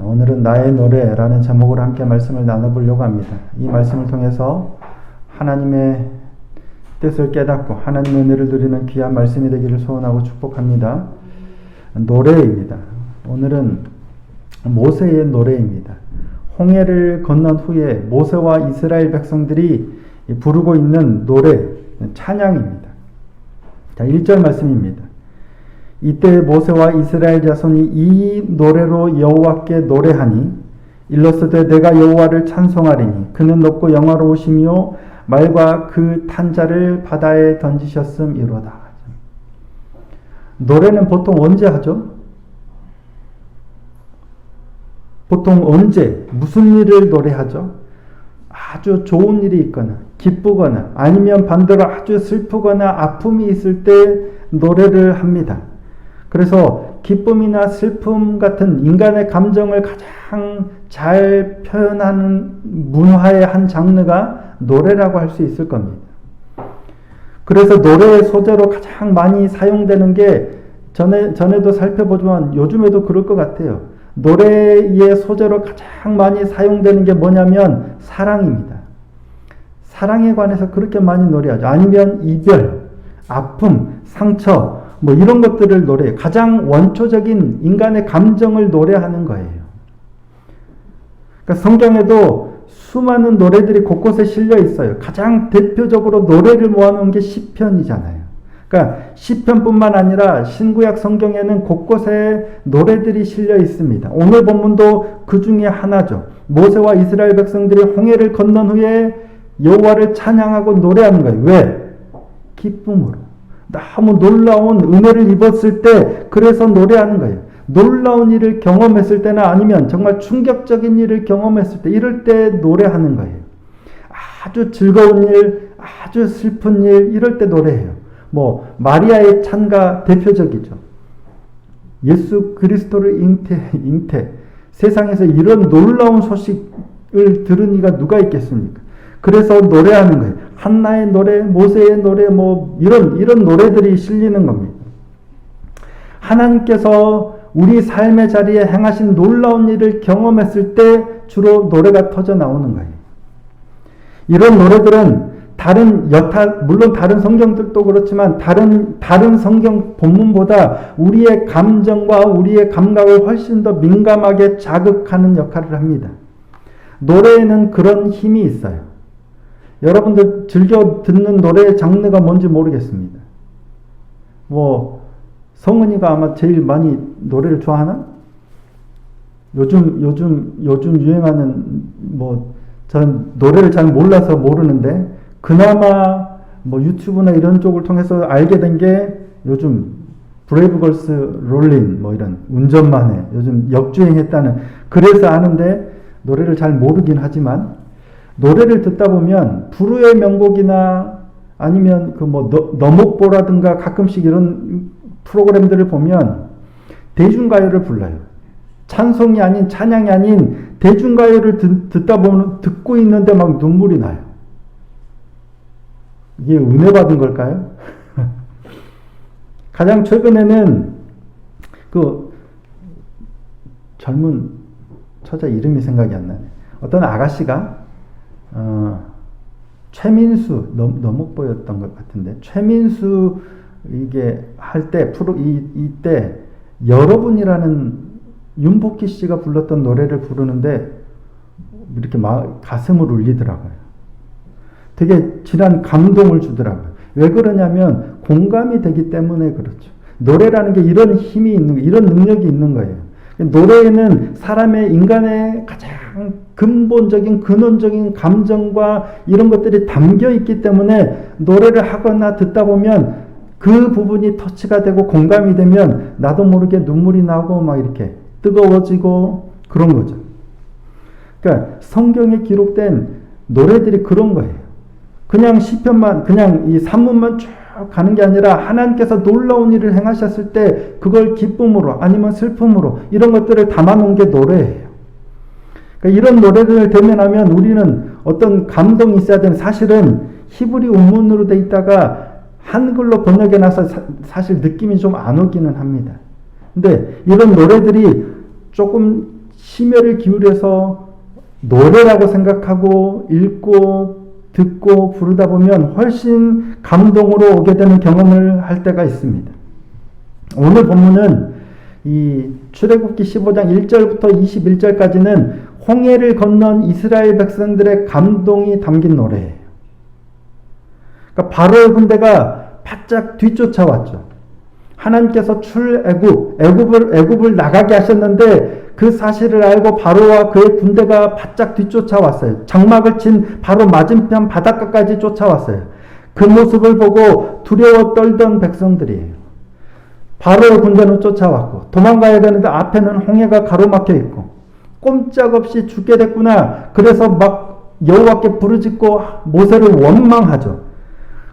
오늘은 나의 노래라는 제목으로 함께 말씀을 나눠보려고 합니다. 이 말씀을 통해서 하나님의 뜻을 깨닫고 하나님의 은혜를 누리는 귀한 말씀이 되기를 소원하고 축복합니다. 노래입니다. 오늘은 모세의 노래입니다. 홍해를 건넌 후에 모세와 이스라엘 백성들이 부르고 있는 노래, 찬양입니다. 자, 1절 말씀입니다. 이때 모세와 이스라엘 자손이 이 노래로 여호와께 노래하니 일러스되 내가 여호와를 찬송하리니 그는 높고 영화로우시며 말과 그 탄자를 바다에 던지셨음이로다. 노래는 보통 언제 하죠? 보통 언제 무슨 일을 노래하죠? 아주 좋은 일이 있거나 기쁘거나 아니면 반대로 아주 슬프거나 아픔이 있을 때 노래를 합니다. 그래서 기쁨이나 슬픔 같은 인간의 감정을 가장 잘 표현하는 문화의 한 장르가 노래라고 할 수 있을 겁니다. 그래서 노래의 소재로 가장 많이 사용되는 게 전에도 살펴보지만 요즘에도 그럴 것 같아요. 노래의 소재로 가장 많이 사용되는 게 뭐냐면 사랑입니다. 사랑에 관해서 그렇게 많이 노래하죠. 아니면 이별, 아픔, 상처 뭐 이런 것들을 노래해요. 가장 원초적인 인간의 감정을 노래하는 거예요. 그러니까 성경에도 수많은 노래들이 곳곳에 실려 있어요. 가장 대표적으로 노래를 모아놓은 게 시편이잖아요. 그러니까 시편뿐만 아니라 신구약 성경에는 곳곳에 노래들이 실려 있습니다. 오늘 본문도 그 중에 하나죠. 모세와 이스라엘 백성들이 홍해를 건넌 후에 여호와를 찬양하고 노래하는 거예요. 왜? 기쁨으로. 너무 놀라운 은혜를 입었을 때 그래서 노래하는 거예요. 놀라운 일을 경험했을 때나 아니면 정말 충격적인 일을 경험했을 때 이럴 때 노래하는 거예요. 아주 즐거운 일, 아주 슬픈 일 이럴 때 노래해요. 뭐 마리아의 찬가 대표적이죠. 예수 그리스도를 잉태 세상에서 이런 놀라운 소식을 들은 이가 누가 있겠습니까? 그래서 노래하는 거예요. 한나의 노래, 모세의 노래, 뭐 이런 노래들이 실리는 겁니다. 하나님께서 우리 삶의 자리에 행하신 놀라운 일을 경험했을 때 주로 노래가 터져 나오는 거예요. 이런 노래들은 물론 다른 성경들도 그렇지만 다른 성경 본문보다 우리의 감정과 우리의 감각을 훨씬 더 민감하게 자극하는 역할을 합니다. 노래에는 그런 힘이 있어요. 여러분들 즐겨 듣는 노래의 장르가 뭔지 모르겠습니다. 뭐 성은이가 아마 제일 많이 노래를 좋아하나? 요즘 유행하는 전 노래를 잘 몰라서 모르는데 그나마 뭐 유튜브나 이런 쪽을 통해서 알게 된 게 요즘 브레이브걸스 롤린 뭐 이런 운전만 해 요즘 역주행했다는 그래서 아는데 노래를 잘 모르긴 하지만 노래를 듣다 보면 불후의 명곡이나 아니면 너목보라든가 가끔씩 이런 프로그램들을 보면 대중가요를 불러요. 찬송이 아닌 찬양이 아닌 대중가요를 듣다 보면 듣고 있는데 막 눈물이 나요. 이게 은혜 받은 걸까요? 가장 최근에는 젊은 처자 이름이 생각이 안 나네. 어떤 아가씨가 최민수 너목보였던 것 같은데 최민수 이게 할 때 이때 여러분이라는 윤복희 씨가 불렀던 노래를 부르는데 이렇게 가슴을 울리더라고요. 되게 진한 감동을 주더라고요. 왜 그러냐면 공감이 되기 때문에 그렇죠. 노래라는 게 이런 힘이 있는 이런 능력이 있는 거예요. 노래에는 인간의 가장 근본적인 근원적인 감정과 이런 것들이 담겨 있기 때문에 노래를 하거나 듣다 보면 그 부분이 터치가 되고 공감이 되면 나도 모르게 눈물이 나고 막 이렇게 뜨거워지고 그런 거죠. 그러니까 성경에 기록된 노래들이 그런 거예요. 그냥 시편만 그냥 이 산문만 쭉 가는 게 아니라 하나님께서 놀라운 일을 행하셨을 때 그걸 기쁨으로 아니면 슬픔으로 이런 것들을 담아놓은 게 노래예요. 그러니까 이런 노래를 대면하면 우리는 어떤 감동이 있어야 되는 사실은 히브리 원문으로 돼 있다가 한글로 번역해 놔서 사실 느낌이 좀 안 오기는 합니다. 근데 이런 노래들이 조금 심혈을 기울여서 노래라고 생각하고 읽고 듣고 부르다 보면 훨씬 감동으로 오게 되는 경험을 할 때가 있습니다. 오늘 본문은 이 출애굽기 15장 1절부터 21절까지는 홍해를 건넌 이스라엘 백성들의 감동이 담긴 노래예요. 그러니까 바로의 군대가 바짝 뒤쫓아왔죠. 하나님께서 애굽을 나가게 하셨는데 그 사실을 알고 바로와 그의 군대가 바짝 뒤쫓아왔어요. 장막을 친 바로 맞은편 바닷가까지 쫓아왔어요. 그 모습을 보고 두려워 떨던 백성들이에요. 바로의 군대는 쫓아왔고 도망가야 되는데 앞에는 홍해가 가로막혀 있고 꼼짝없이 죽게 됐구나. 그래서 막 여호와께 부르짖고 모세를 원망하죠.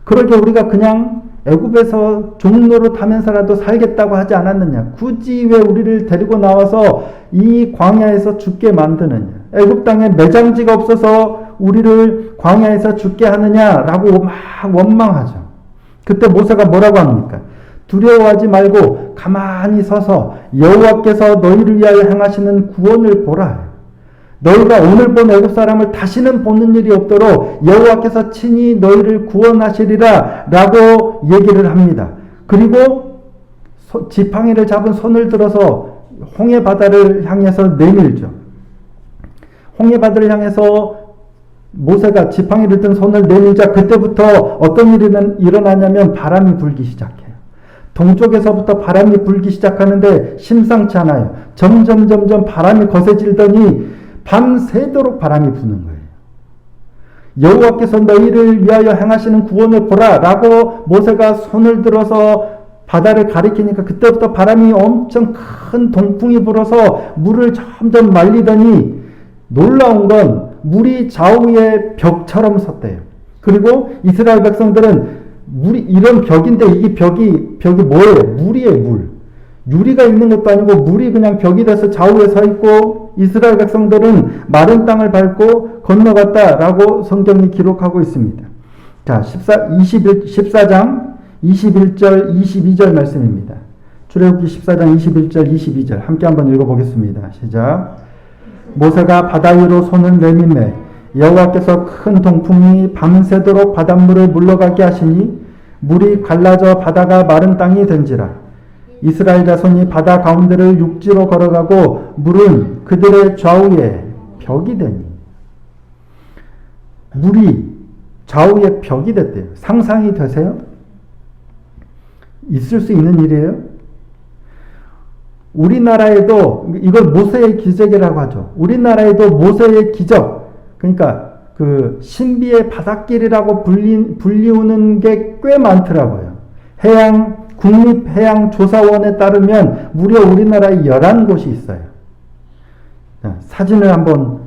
그러게 우리가 그냥 애굽에서 종로로 타면서라도 살겠다고 하지 않았느냐. 굳이 왜 우리를 데리고 나와서 이 광야에서 죽게 만드느냐. 애굽 땅에 매장지가 없어서 우리를 광야에서 죽게 하느냐라고 막 원망하죠. 그때 모세가 뭐라고 합니까? 두려워하지 말고 가만히 서서 여호와께서 너희를 위하여 행하시는 구원을 보라. 너희가 오늘 본 애굽 사람을 다시는 보는 일이 없도록 여호와께서 친히 너희를 구원하시리라 라고 얘기를 합니다. 그리고 지팡이를 잡은 손을 들어서 홍해 바다를 향해서 내밀죠. 홍해 바다를 향해서 모세가 지팡이를 든 손을 내밀자 그때부터 어떤 일이 일어나냐면 바람이 불기 시작해요. 동쪽에서부터 바람이 불기 시작하는데 심상치 않아요. 점점 바람이 거세지더니 밤새도록 바람이 부는 거예요. 여호와께서 너희를 위하여 행하시는 구원을 보라 라고 모세가 손을 들어서 바다를 가리키니까 그때부터 바람이 엄청 큰 동풍이 불어서 물을 점점 말리더니 놀라운 건 물이 좌우에 벽처럼 섰대요. 그리고 이스라엘 백성들은 물이 이런 벽인데 이게 벽이 뭐예요? 물이에요, 물. 유리가 있는 것도 아니고 물이 그냥 벽이 돼서 좌우에 서 있고 이스라엘 백성들은 마른 땅을 밟고 건너갔다라고 성경이 기록하고 있습니다. 자, 14장 21절 22절 말씀입니다. 출애굽기 14장 21절 22절 함께 한번 읽어보겠습니다. 시작. 모세가 바다 위로 손을 내밀매 여호와께서 큰 동풍이 밤새도록 바닷물을 물러가게 하시니 물이 갈라져 바다가 마른 땅이 된지라. 이스라엘 자손이 바다 가운데를 육지로 걸어가고 물은 그들의 좌우에 벽이 되니. 물이 좌우에 벽이 됐대요. 상상이 되세요? 있을 수 있는 일이에요? 우리나라에도 이걸 모세의 기적이라고 하죠. 우리나라에도 모세의 기적, 그러니까 그 신비의 바닷길이라고 불리우는 게 꽤 많더라고요. 국립해양조사원에 따르면 무려 우리나라에 11곳이 있어요. 사진을 한번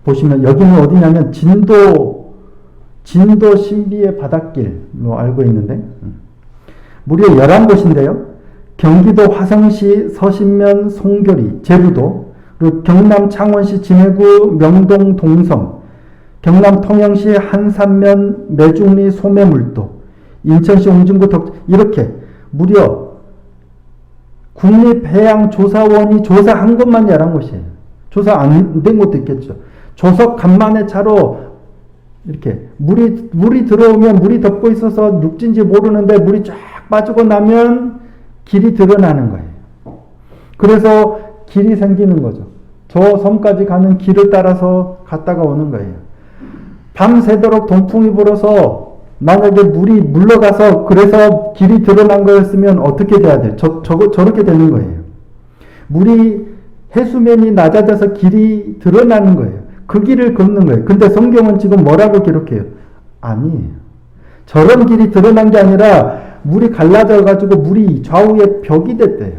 보시면 여기는 어디냐면 진도 신비의 바닷길로 알고 있는데 무려 11곳인데요. 경기도 화성시 서신면 송교리 제주도, 그리고 경남 창원시 진해구 명동 동성, 경남 통영시 한산면 매중리 소매물도, 인천시 홍진구 이렇게 무려 국립해양조사원이 조사한 것만 11곳이에요. 조사 안 된 것도 있겠죠. 조석 간만에 차로 이렇게 물이 들어오면 물이 덮고 있어서 육지인지 모르는데 물이 쫙 빠지고 나면 길이 드러나는 거예요. 그래서 길이 생기는 거죠. 저 섬까지 가는 길을 따라서 갔다가 오는 거예요. 밤새도록 동풍이 불어서 만약에 물이 물러가서 그래서 길이 드러난 거였으면 어떻게 돼야 돼요? 저렇게 되는 거예요. 물이 해수면이 낮아져서 길이 드러나는 거예요. 그 길을 걷는 거예요. 근데 성경은 지금 뭐라고 기록해요? 아니에요. 저런 길이 드러난 게 아니라 물이 갈라져 가지고 물이 좌우에 벽이 됐대요.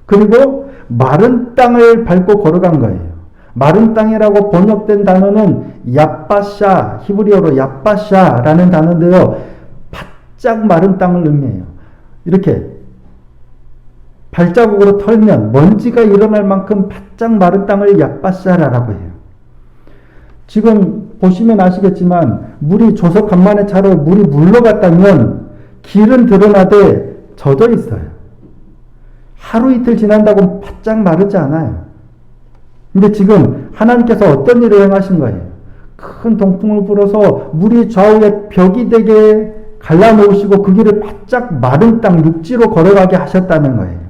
그리고 마른 땅을 밟고 걸어간 거예요. 마른 땅이라고 번역된 단어는 야빠샤, 히브리어로 야빠샤라는 단어인데요. 바짝 마른 땅을 의미해요. 이렇게 발자국으로 털면 먼지가 일어날 만큼 바짝 마른 땅을 야빠샤라고 해요. 지금 보시면 아시겠지만 물이 조석 간만에 차로 물이 물러갔다면 길은 드러나되 젖어 있어요. 하루 이틀 지난다고 바짝 마르지 않아요. 근데 지금 하나님께서 어떤 일을 행하신 거예요? 큰 동풍을 불어서 물이 좌우에 벽이 되게 갈라놓으시고 그 길을 바짝 마른 땅 육지로 걸어가게 하셨다는 거예요.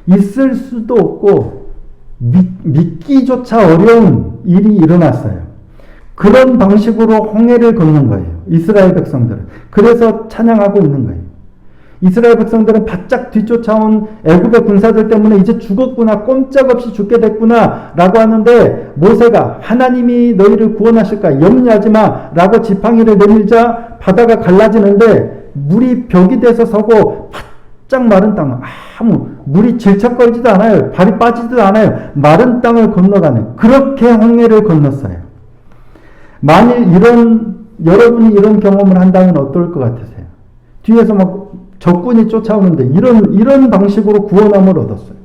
있을 수도 없고 믿기조차 어려운 일이 일어났어요. 그런 방식으로 홍해를 걷는 거예요. 이스라엘 백성들은. 그래서 찬양하고 있는 거예요. 이스라엘 백성들은 바짝 뒤쫓아온 애굽의 군사들 때문에 이제 죽었구나, 꼼짝없이 죽게 됐구나 라고 하는데 모세가 하나님이 너희를 구원하실까 염려하지 마 라고 지팡이를 내밀자 바다가 갈라지는데 물이 벽이 돼서 서고 바짝 마른 땅, 아무 물이 질척거리지도 않아요. 발이 빠지지도 않아요. 마른 땅을 건너가는 그렇게 홍해를 건넜어요. 만일 여러분이 이런 경험을 한다면 어떨 것 같으세요? 뒤에서 막 적군이 쫓아오는데 이런 방식으로 구원함을 얻었어요.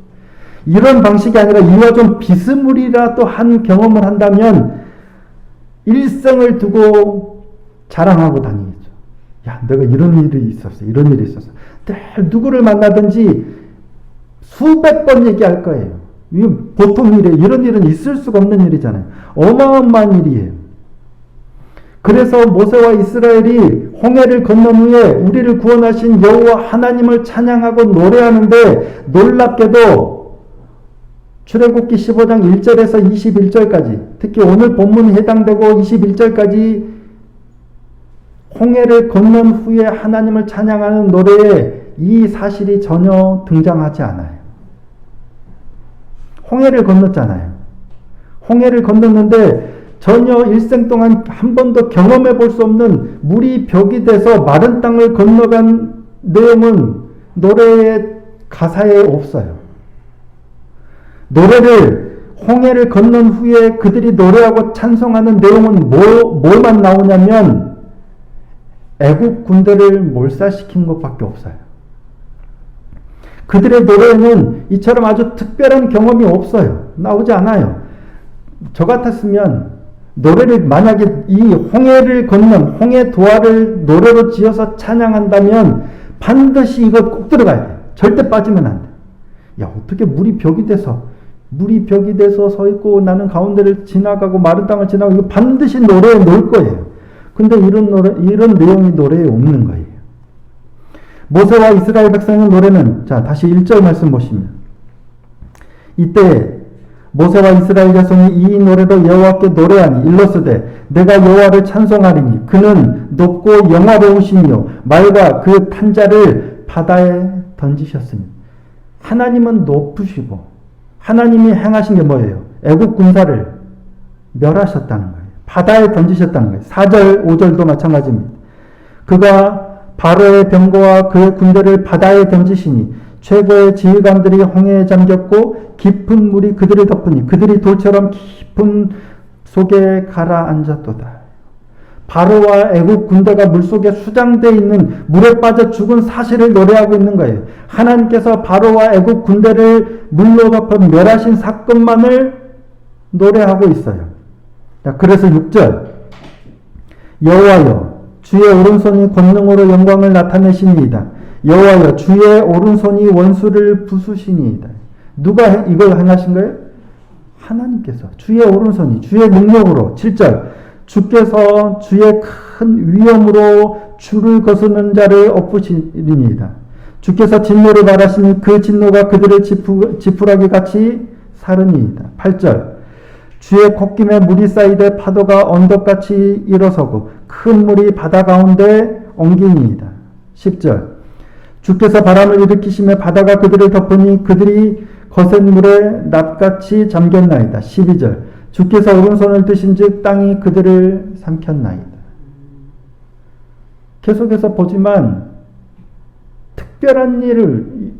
이런 방식이 아니라 이와 좀 비스무리라도 한 경험을 한다면 일생을 두고 자랑하고 다니겠죠. 야, 내가 이런 일이 있었어. 이런 일이 있었어. 늘 누구를 만나든지 수백 번 얘기할 거예요. 이게 보통 일에 이런 일은 있을 수가 없는 일이잖아요. 어마어마한 일이에요. 그래서 모세와 이스라엘이 홍해를 건넌 후에 우리를 구원하신 여호와 하나님을 찬양하고 노래하는데 놀랍게도 출애굽기 15장 1절에서 21절까지 특히 오늘 본문이 해당되고 21절까지 홍해를 건넌 후에 하나님을 찬양하는 노래에 이 사실이 전혀 등장하지 않아요. 홍해를 건넜잖아요. 홍해를 건넜는데 전혀 일생 동안 한 번도 경험해 볼 수 없는 물이 벽이 돼서 마른 땅을 건너간 내용은 노래의 가사에 없어요. 노래를 홍해를 건넌 후에 그들이 노래하고 찬송하는 내용은 뭐만 나오냐면 애국 군대를 몰살시킨 것밖에 없어요. 그들의 노래에는 이처럼 아주 특별한 경험이 없어요. 나오지 않아요. 저 같았으면 노래를 만약에 이 홍해를 건넌 홍해 도화를 노래로 지어서 찬양한다면 반드시 이것 꼭 들어가야 돼. 절대 빠지면 안 돼. 야, 어떻게 물이 벽이 돼서 서 있고 나는 가운데를 지나가고 마른 땅을 지나가고 이거 반드시 노래에 넣을 거예요. 근데 이런 내용이 노래에 없는 거예요. 모세와 이스라엘 백성의 노래는 자, 다시 1절 말씀 보시면 이때 모세와 이스라엘 자손이 이 노래로 여호와께 노래하니 일러스되 내가 여호와를 찬송하리니 그는 높고 영화로우시며 말과 그 탄자를 바다에 던지셨으니 하나님은 높으시고 하나님이 행하신 게 뭐예요? 애국 군사를 멸하셨다는 거예요. 바다에 던지셨다는 거예요. 4절 5절도 마찬가지입니다. 그가 바로의 병거와 그의 군대를 바다에 던지시니 최고의 지휘관들이 홍해에 잠겼고 깊은 물이 그들을 덮으니 그들이 돌처럼 깊은 속에 가라앉았도다. 바로와 애국 군대가 물속에 수장되어 있는 물에 빠져 죽은 사실을 노래하고 있는 거예요. 하나님께서 바로와 애국 군대를 물로 덮어 멸하신 사건만을 노래하고 있어요. 그래서 6절 여호와여 주의 오른손이 권능으로 영광을 나타내시니이다. 여호와여 주의 오른손이 원수를 부수시니이다. 누가 이걸 행하신 거예요? 하나님께서 주의 오른손이 주의 능력으로 7절 주께서 주의 큰 위엄으로 주를 거스는 자를 엎으시리니이다. 주께서 진노를 말하시니 그 진노가 그들을 지푸라기 같이 사르니이다. 8절 주의 콧김에 물이 쌓이되 파도가 언덕같이 일어서고 큰 물이 바다 가운데 엉기니이다. 10절 주께서 바람을 일으키시며 바다가 그들을 덮으니 그들이 거센 물에 낫같이 잠겼나이다. 12절 주께서 오른손을 드신 즉 땅이 그들을 삼켰나이다. 계속해서 보지만 특별한 일을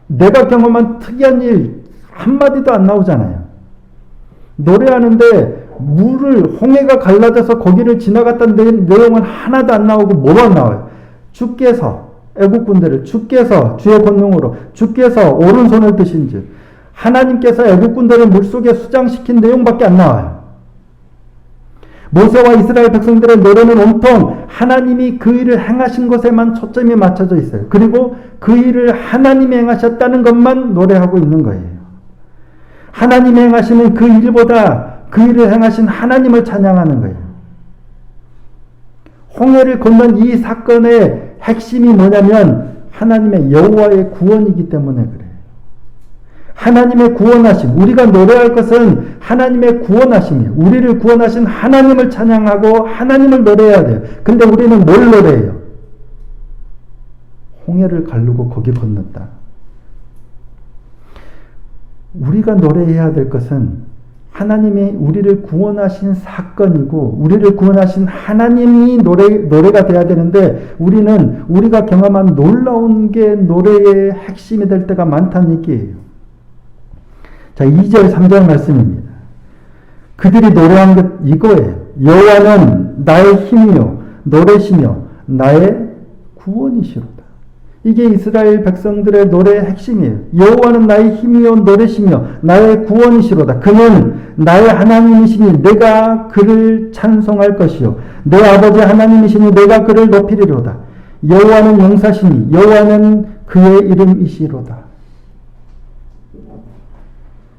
내가 경험한 특이한 일 한마디도 안 나오잖아요. 노래하는데 홍해가 갈라져서 거기를 지나갔다는 내용은 하나도 안 나오고 뭐만 나와요. 주께서 애국군대를 주께서 주의 권능으로 주께서 오른손을 드신 즉 하나님께서 애국군대를 물속에 수장시킨 내용밖에 안 나와요. 모세와 이스라엘 백성들의 노래는 온통 하나님이 그 일을 행하신 것에만 초점이 맞춰져 있어요. 그리고 그 일을 하나님이 행하셨다는 것만 노래하고 있는 거예요. 하나님이 행하시는 그 일보다 그 일을 행하신 하나님을 찬양하는 거예요. 홍해를 건넌 이 사건의 핵심이 뭐냐면 하나님의 여호와의 구원이기 때문에 그래요. 하나님의 구원하심, 우리가 노래할 것은 하나님의 구원하심이에요. 우리를 구원하신 하나님을 찬양하고 하나님을 노래해야 돼요. 근데 우리는 뭘 노래해요? 홍해를 가르고 거기 건넜다. 우리가 노래해야 될 것은 하나님이 우리를 구원하신 사건이고 우리를 구원하신 하나님이 노래가 돼야 되는데 우리는 우리가 경험한 놀라운 게 노래의 핵심이 될 때가 많다는 얘기예요. 자, 2절 3절 말씀입니다. 그들이 노래한 것 이거예요. 여호와는 나의 힘이요 노래시며 나의 구원이시로다. 이게 이스라엘 백성들의 노래의 핵심이에요. 여호와는 나의 힘이요 노래시며 나의 구원이시로다. 그는 나의 하나님이시니 내가 그를 찬송할 것이요 내 아버지 하나님이시니 내가 그를 높이리로다. 여호와는 용사시니 여호와는 그의 이름이시로다.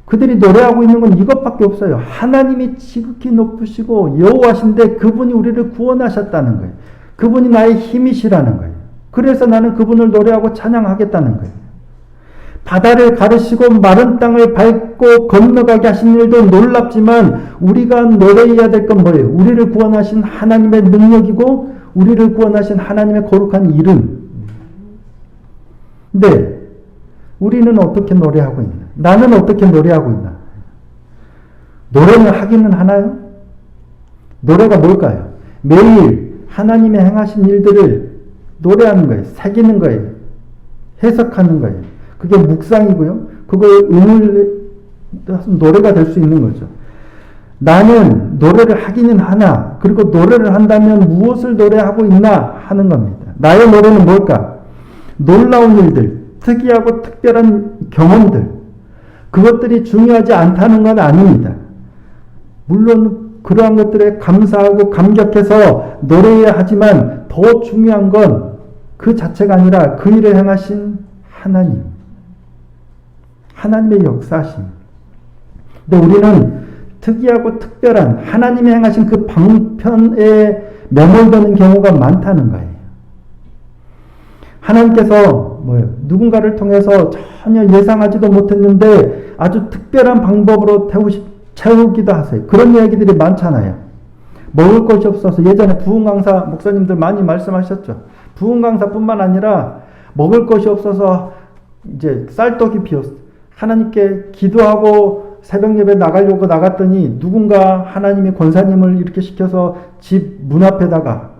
그들이 노래하고 있는 건 이것밖에 없어요. 하나님이 지극히 높으시고 여호와신데 그분이 우리를 구원하셨다는 거예요. 그분이 나의 힘이시라는 거예요. 그래서 나는 그분을 노래하고 찬양하겠다는 거예요. 바다를 가르시고 마른 땅을 밟고 건너가게 하신 일도 놀랍지만 우리가 노래해야 될 건 뭐예요? 우리를 구원하신 하나님의 능력이고 우리를 구원하신 하나님의 거룩한 이름. 근데 우리는 어떻게 노래하고 있나? 나는 어떻게 노래하고 있나? 노래는 하기는 하나요? 노래가 뭘까요? 매일 하나님의 행하신 일들을 노래하는 거예요. 새기는 거예요. 해석하는 거예요. 그게 묵상이고요. 그걸 노래가 될 수 있는 거죠. 나는 노래를 하기는 하나, 그리고 노래를 한다면 무엇을 노래하고 있나 하는 겁니다. 나의 노래는 뭘까? 놀라운 일들, 특이하고 특별한 경험들, 그것들이 중요하지 않다는 건 아닙니다. 물론 그러한 것들에 감사하고 감격해서 노래해야 하지만 더 중요한 건 그 자체가 아니라 그 일을 행하신 하나님, 하나님의 역사심. 근데 우리는 특이하고 특별한 하나님이 행하신 그 방편에 매몰되는 경우가 많다는 거예요. 하나님께서 누군가를 통해서 전혀 예상하지도 못했는데 아주 특별한 방법으로 채우기도 하세요. 그런 이야기들이 많잖아요. 먹을 것이 없어서 예전에 부흥 강사 목사님들 많이 말씀하셨죠. 부흥 강사뿐만 아니라 먹을 것이 없어서 이제 쌀떡이 비었어. 하나님께 기도하고 새벽 예배 나가려고 나갔더니 누군가 하나님이 권사님을 이렇게 시켜서 집 문 앞에다가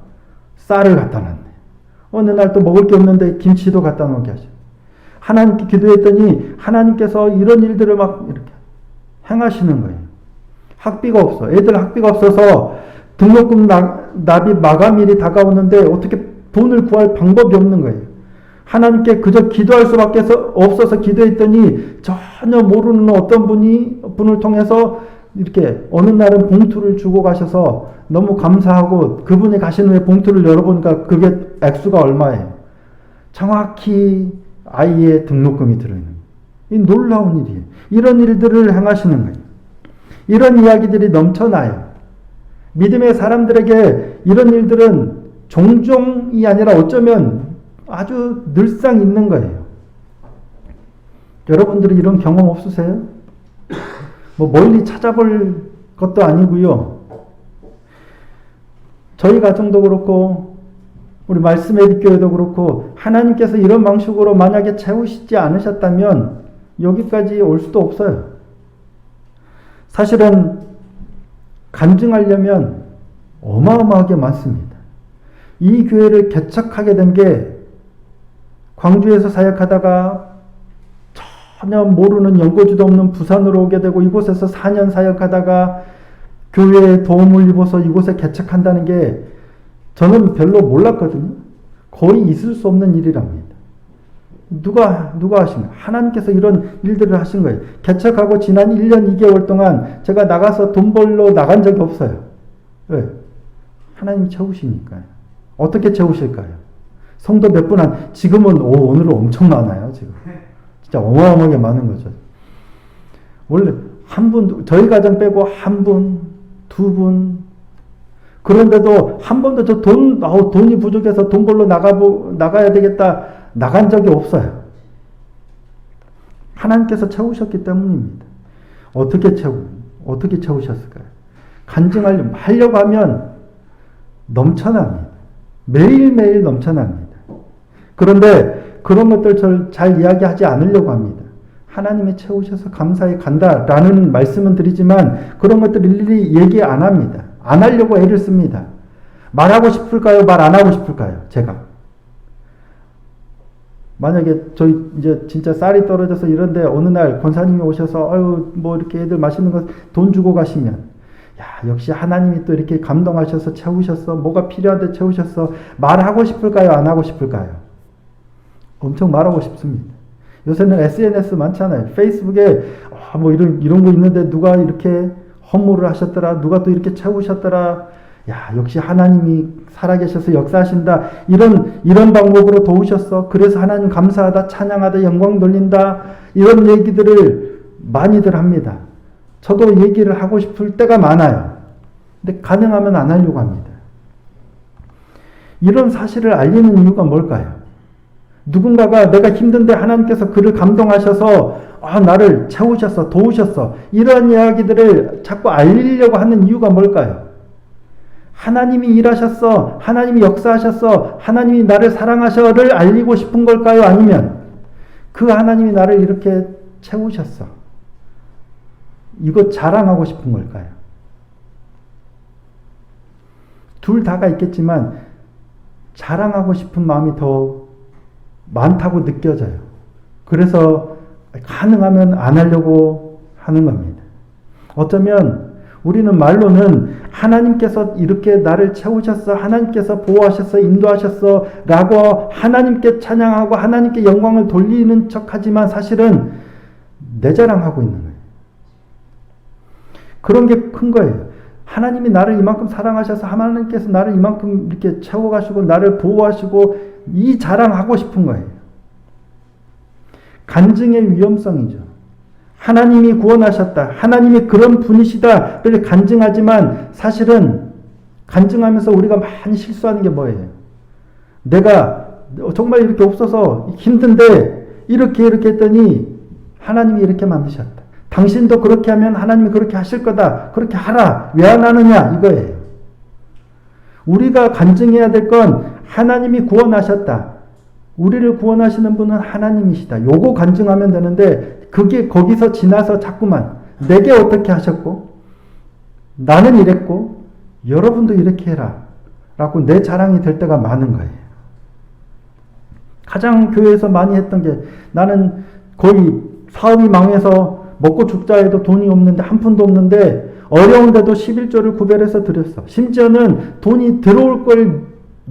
쌀을 갖다 놨네. 어느 날 또 먹을 게 없는데 김치도 갖다 놓게 하셔. 하나님께 기도했더니 하나님께서 이런 일들을 막 이렇게 행하시는 거예요. 학비가 없어. 애들 학비가 없어서 등록금 납입 마감일이 다가오는데 어떻게 돈을 구할 방법이 없는 거예요. 하나님께 그저 기도할 수밖에 없어서 기도했더니 전혀 모르는 어떤 분을 통해서 이렇게 어느 날은 봉투를 주고 가셔서 너무 감사하고 그분이 가신 후에 봉투를 열어보니까 그게 액수가 얼마예요. 정확히 아이의 등록금이 들어있는 거예요. 이 놀라운 일이에요. 이런 일들을 행하시는 거예요. 이런 이야기들이 넘쳐나요. 믿음의 사람들에게 이런 일들은 종종이 아니라 어쩌면 아주 늘상 있는 거예요. 여러분들이 이런 경험 없으세요? 멀리 찾아볼 것도 아니고요. 저희 가정도 그렇고 우리 말씀의 빛교회도 그렇고 하나님께서 이런 방식으로 만약에 채우시지 않으셨다면 여기까지 올 수도 없어요. 사실은 간증하려면 어마어마하게 많습니다. 이 교회를 개척하게 된 게 광주에서 사역하다가 전혀 모르는 연고지도 없는 부산으로 오게 되고 이곳에서 4년 사역하다가 교회에 도움을 입어서 이곳에 개척한다는 게 저는 별로 몰랐거든요. 거의 있을 수 없는 일이랍니다. 누가 하신 거예요? 하나님께서 이런 일들을 하신 거예요. 개척하고 지난 1년 2개월 동안 제가 나가서 돈 벌러 나간 적이 없어요. 왜? 하나님이 채우시니까요. 어떻게 채우실까요? 성도 몇 분 지금은 오늘은 엄청 많아요. 지금 진짜 어마어마하게 많은 거죠. 원래 한 분, 저희 가정 빼고 한 분, 두 분. 그런데도 한 번도 돈이 부족해서 돈 벌러 나가야 되겠다. 나간 적이 없어요. 하나님께서 채우셨기 때문입니다. 어떻게 채우셨을까요? 간증하려고 하면 넘쳐납니다. 매일매일 넘쳐납니다. 그런데 그런 것들 잘 이야기하지 않으려고 합니다. 하나님이 채우셔서 감사히 간다라는 말씀은 드리지만 그런 것들 일일이 얘기 안 합니다. 안 하려고 애를 씁니다. 말하고 싶을까요? 말 안 하고 싶을까요? 제가. 만약에 저희 이제 진짜 쌀이 떨어져서 이런데 어느 날 권사님이 오셔서 아유 뭐 이렇게 애들 맛있는 거 돈 주고 가시면 야 역시 하나님이 또 이렇게 감동하셔서 채우셨어. 뭐가 필요한데 채우셨어. 말하고 싶을까요? 안 하고 싶을까요? 엄청 말하고 싶습니다. 요새는 SNS 많잖아요. 페이스북에 뭐 이런 거 있는데 누가 이렇게 헌물을 하셨더라. 누가 또 이렇게 채우셨더라. 야, 역시 하나님이 살아계셔서 역사하신다. 이런 방법으로 도우셨어. 그래서 하나님 감사하다, 찬양하다, 영광 돌린다. 이런 얘기들을 많이들 합니다. 저도 얘기를 하고 싶을 때가 많아요. 근데 가능하면 안 하려고 합니다. 이런 사실을 알리는 이유가 뭘까요? 누군가가 내가 힘든데 하나님께서 그를 감동하셔서 나를 채우셨어, 도우셨어. 이런 이야기들을 자꾸 알리려고 하는 이유가 뭘까요? 하나님이 일하셨어. 하나님이 역사하셨어. 하나님이 나를 사랑하셔를 알리고 싶은 걸까요? 아니면 그 하나님이 나를 이렇게 채우셨어. 이거 자랑하고 싶은 걸까요? 둘 다가 있겠지만 자랑하고 싶은 마음이 더 많다고 느껴져요. 그래서 가능하면 안 하려고 하는 겁니다. 어쩌면 우리는 말로는 하나님께서 이렇게 나를 채우셨어, 하나님께서 보호하셨어, 인도하셨어 라고 하나님께 찬양하고 하나님께 영광을 돌리는 척하지만 사실은 내 자랑하고 있는 거예요. 그런 게 큰 거예요. 하나님이 나를 이만큼 사랑하셔서 하나님께서 나를 이만큼 이렇게 채워가시고 나를 보호하시고 이 자랑하고 싶은 거예요. 간증의 위험성이죠. 하나님이 구원하셨다. 하나님이 그런 분이시다를 간증하지만 사실은 간증하면서 우리가 많이 실수하는 게 뭐예요? 내가 정말 이렇게 없어서 힘든데 이렇게 했더니 하나님이 이렇게 만드셨다. 당신도 그렇게 하면 하나님이 그렇게 하실 거다. 그렇게 하라. 왜 안 하느냐? 이거예요. 우리가 간증해야 될 건 하나님이 구원하셨다. 우리를 구원하시는 분은 하나님이시다. 요거 간증하면 되는데 그게 거기서 지나서 자꾸만 내게 어떻게 하셨고 나는 이랬고 여러분도 이렇게 해라 라고 내 자랑이 될 때가 많은 거예요. 가장 교회에서 많이 했던 게 나는 거의 사업이 망해서 먹고 죽자 해도 돈이 없는데 한 푼도 없는데 어려운데도 11조를 구별해서 드렸어. 심지어는 돈이 들어올 걸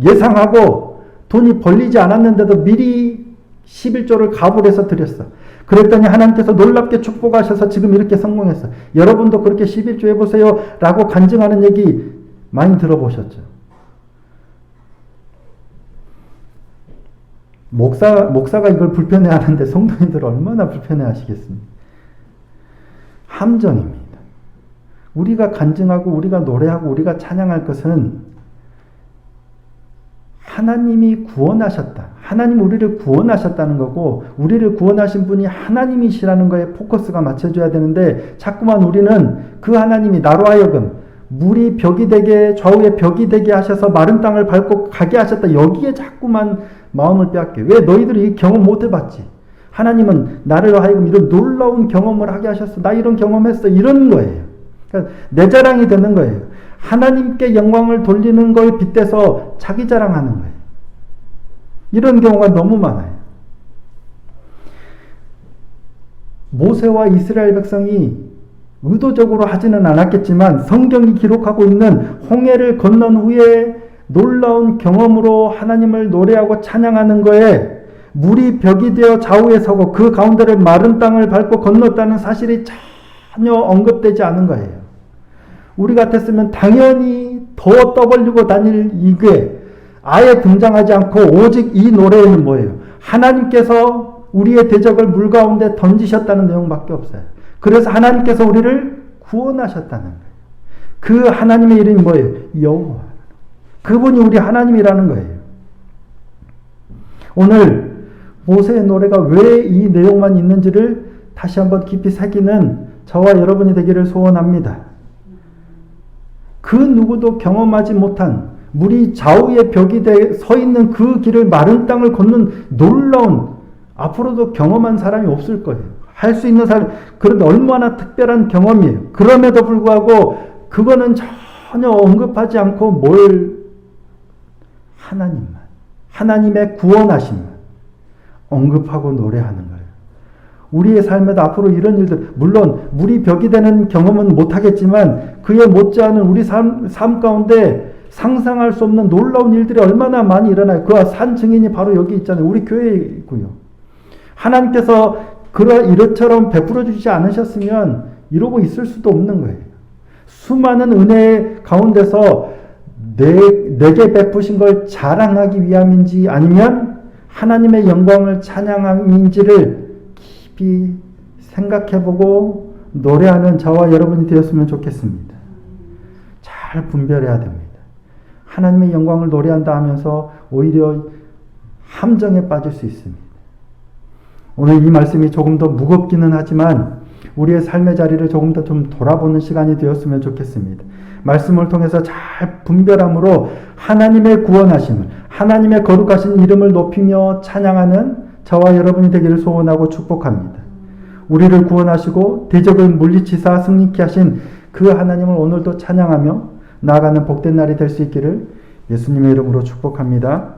예상하고 돈이 벌리지 않았는데도 미리 11조를 가불해서 드렸어. 그랬더니 하나님께서 놀랍게 축복하셔서 지금 이렇게 성공했어. 여러분도 그렇게 11조 해보세요 라고 간증하는 얘기 많이 들어보셨죠? 목사가 이걸 불편해하는데 성도님들 얼마나 불편해하시겠습니까? 함정입니다. 우리가 간증하고 우리가 노래하고 우리가 찬양할 것은 하나님이 구원하셨다. 하나님 우리를 구원하셨다는 거고 우리를 구원하신 분이 하나님이시라는 거에 포커스가 맞춰져야 되는데 자꾸만 우리는 그 하나님이 나로 하여금 물이 벽이 되게 좌우에 벽이 되게 하셔서 마른 땅을 밟고 가게 하셨다. 여기에 자꾸만 마음을 빼앗겨. 왜? 너희들이 경험 못 해봤지. 하나님은 나를 하여금 이런 놀라운 경험을 하게 하셨어. 나 이런 경험했어. 이런 거예요. 그러니까 내 자랑이 되는 거예요. 하나님께 영광을 돌리는 걸 빗대서 자기 자랑하는 거예요. 이런 경우가 너무 많아요. 모세와 이스라엘 백성이 의도적으로 하지는 않았겠지만 성경이 기록하고 있는 홍해를 건넌 후에 놀라운 경험으로 하나님을 노래하고 찬양하는 거에 물이 벽이 되어 좌우에 서고 그 가운데를 마른 땅을 밟고 건넜다는 사실이 전혀 언급되지 않은 거예요. 우리 같았으면 당연히 더 떠벌리고 다닐 이게 아예 등장하지 않고 오직 이 노래에는 뭐예요? 하나님께서 우리의 대적을 물 가운데 던지셨다는 내용밖에 없어요. 그래서 하나님께서 우리를 구원하셨다는 거예요. 그 하나님의 이름이 뭐예요? 여호와. 그분이 우리 하나님이라는 거예요. 오늘 모세의 노래가 왜 이 내용만 있는지를 다시 한번 깊이 새기는 저와 여러분이 되기를 소원합니다. 그 누구도 경험하지 못한 물이 좌우의 벽이 서 있는 그 길을 마른 땅을 걷는 놀라운, 앞으로도 경험한 사람이 없을 거예요. 할 수 있는 사람, 그런데 얼마나 특별한 경험이에요. 그럼에도 불구하고 그거는 전혀 언급하지 않고 하나님만, 하나님의 구원하심만 언급하고 노래하는 거예요. 우리의 삶에도 앞으로 이런 일들, 물론 물이 벽이 되는 경험은 못하겠지만 그에 못지않은 우리 삶 가운데 상상할 수 없는 놀라운 일들이 얼마나 많이 일어나요. 그 산 증인이 바로 여기 있잖아요. 우리 교회에 있고요. 하나님께서 이것처럼 베풀어 주지 않으셨으면 이러고 있을 수도 없는 거예요. 수많은 은혜 가운데서 내게 베푸신 걸 자랑하기 위함인지 아니면 하나님의 영광을 찬양함인지를 깊이 생각해보고 노래하는 저와 여러분이 되었으면 좋겠습니다. 잘 분별해야 됩니다. 하나님의 영광을 노래한다 하면서 오히려 함정에 빠질 수 있습니다. 오늘 이 말씀이 조금 더 무겁기는 하지만 우리의 삶의 자리를 조금 더 좀 돌아보는 시간이 되었으면 좋겠습니다. 말씀을 통해서 잘 분별함으로 하나님의 구원하심을, 하나님의 거룩하신 이름을 높이며 찬양하는 저와 여러분이 되기를 소원하고 축복합니다. 우리를 구원하시고 대적을 물리치사 승리케 하신 그 하나님을 오늘도 찬양하며 나아가는 복된 날이 될 수 있기를 예수님의 이름으로 축복합니다.